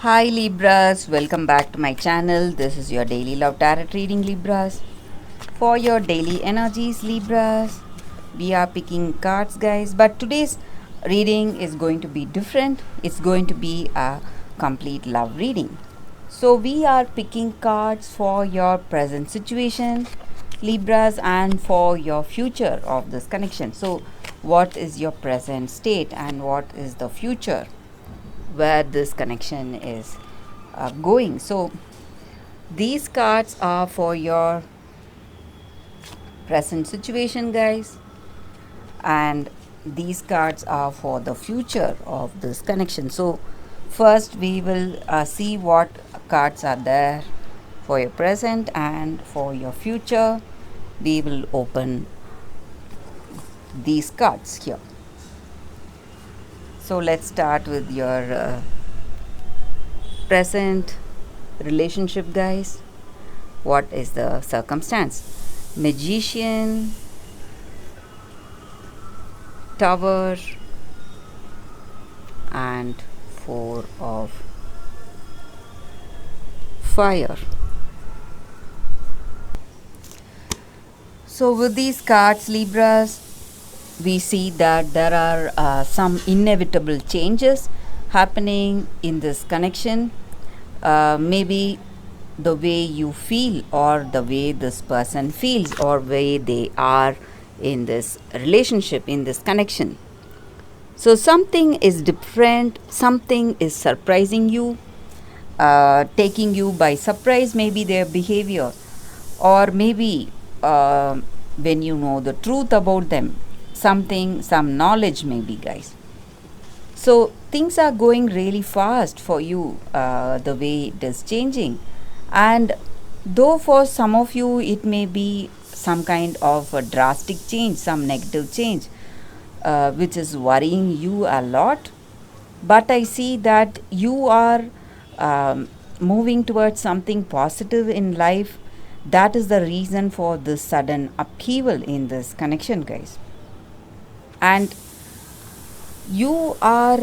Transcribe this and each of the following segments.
Hi Libras, welcome back to my channel. This is your daily love tarot reading, Libras. For your daily energies, Libras, we are picking cards, guys. But today's reading is going to be different. It's going to be a complete love reading. So we are picking cards for your present situation, Libras, and for your future of this connection. So what is your present state and what is the future where this connection is going? So these cards are for your present situation, guys, and these cards are for the future of this connection. So first we will see what cards are there for your present and for your future. We will open these cards here. So let's start with your present relationship, guys. What is the circumstance? Magician, Tower, and Four of Fire. So with these cards, Libras, we see that there are some inevitable changes happening in this connection. Maybe the way you feel or the way this person feels or way they are in this relationship, in this connection. So something is different, something is surprising you, taking you by surprise, maybe their behavior, or maybe when you know the truth about them, something, some knowledge, maybe, guys. So things are going really fast for you, the way it is changing. And though for some of you it may be some kind of a drastic change, some negative change, which is worrying you a lot, but I see that you are moving towards something positive in life. That is the reason for this sudden upheaval in this connection, guys. And you are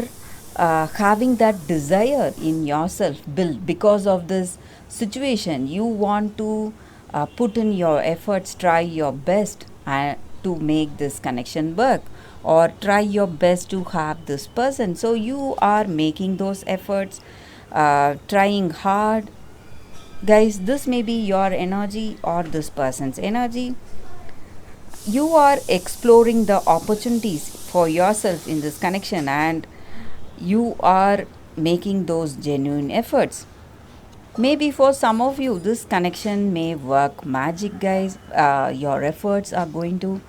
having that desire in yourself built because of this situation. You want to put in your efforts, try your best to make this connection work, or try your best to have this person. So you are making those efforts, trying hard, guys. This may be your energy or this person's energy. You are exploring the opportunities for yourself in this connection, and you are making those genuine efforts. Maybe for some of you this connection may work magic, guys. Your efforts are going to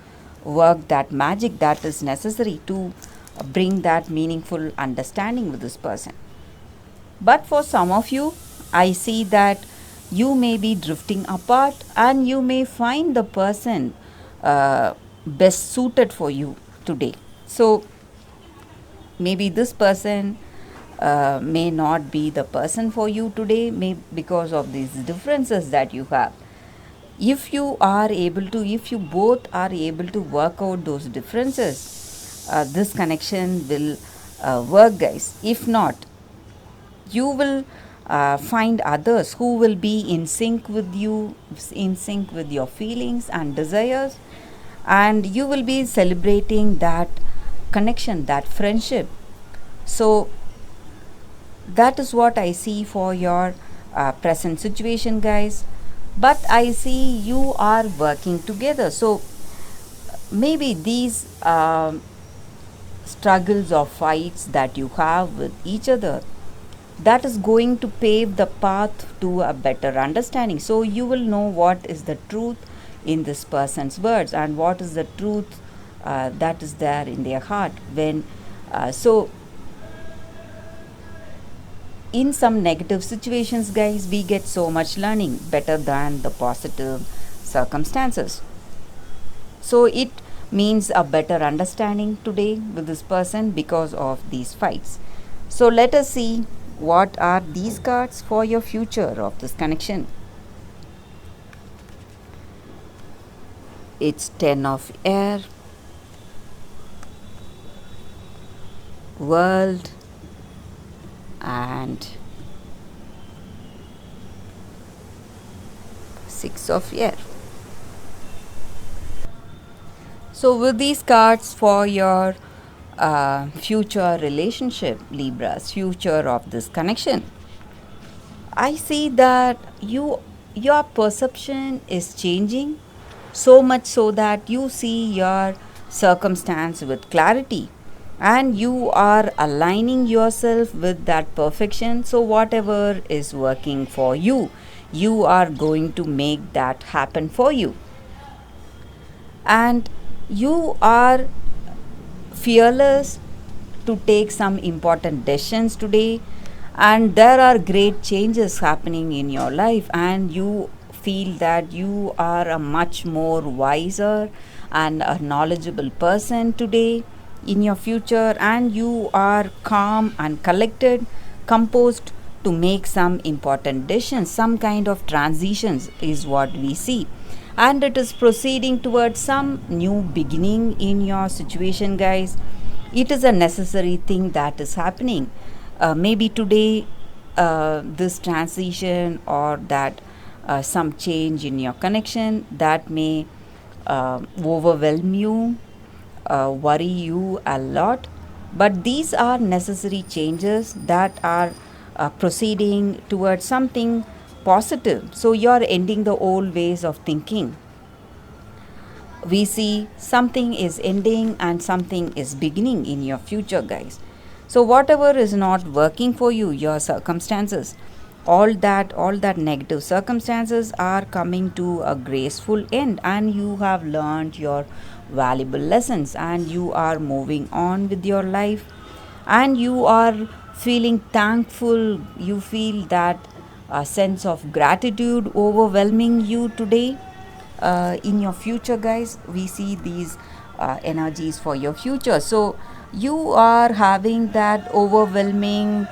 work that magic that is necessary to bring that meaningful understanding with this person. But for some of you, I see that you may be drifting apart and you may find the person best suited for you today. So maybe this person may not be the person for you today, may because of these differences that you have. If you are able to, if you both are able to work out those differences, this connection will work, guys. If not, you will find others who will be in sync with you, in sync with your feelings and desires, and you will be celebrating that connection, that friendship. So that is what I see for your present situation, guys. But I see you are working together. So maybe these struggles or fights that you have with each other, that is going to pave the path to a better understanding. So you will know what is the truth in this person's words and what is the truth that is there in their heart. When so in some negative situations, guys, we get so much learning better than the positive circumstances. So it means a better understanding today with this person because of these fights. So let us see what are these cards for your future of this connection. It's 10 of air, world, and Six of Air. So, with these cards for your future relationship, Libras, future of this connection, I see that your perception is changing so much so that you see your circumstance with clarity and you are aligning yourself with that perfection. So whatever is working for you, you are going to make that happen for you. And you are fearless to take some important decisions today, and there are great changes happening in your life, and you feel that you are a much more wiser and a knowledgeable person today in your future, and you are calm and collected, composed to make some important decisions. Some kind of transitions is what we see, and it is proceeding towards some new beginning in your situation, guys. It is a necessary thing that is happening. Maybe today, this transition or that some change in your connection that may overwhelm you, worry you a lot, but these are necessary changes that are proceeding towards something positive. So you're ending the old ways of thinking. We see something is ending and something is beginning in your future, guys. So whatever is not working for you, your circumstances, all that negative circumstances are coming to a graceful end, and you have learned your valuable lessons, and you are moving on with your life, and you are feeling thankful. You feel that a sense of gratitude overwhelming you today. In your future, guys, we see these energies for your future. So you are having that overwhelming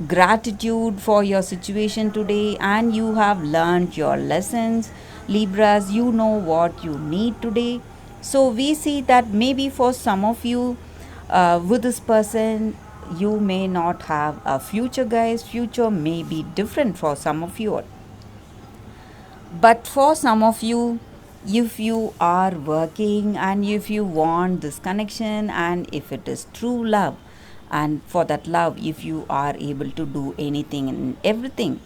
gratitude for your situation today, and you have learned your lessons, Libras. You know what you need today. So we see that maybe for some of you, with this person, you may not have a future, guys. Future may be different for some of you, but for some of you, if you are working and if you want this connection, and if it is true love, and for that love, if you are able to do anything and everything,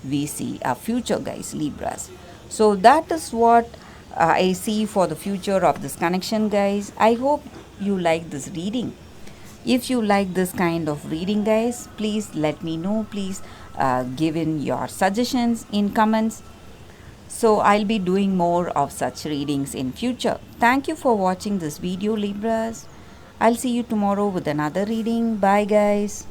we see a future, guys, Libras. So that is what I see for the future of this connection, guys. I hope you like this reading. If you like this kind of reading, guys, please let me know. Please give in your suggestions in comments. So I'll be doing more of such readings in future. Thank you for watching this video, Libras. I'll see you tomorrow with another reading. Bye, guys.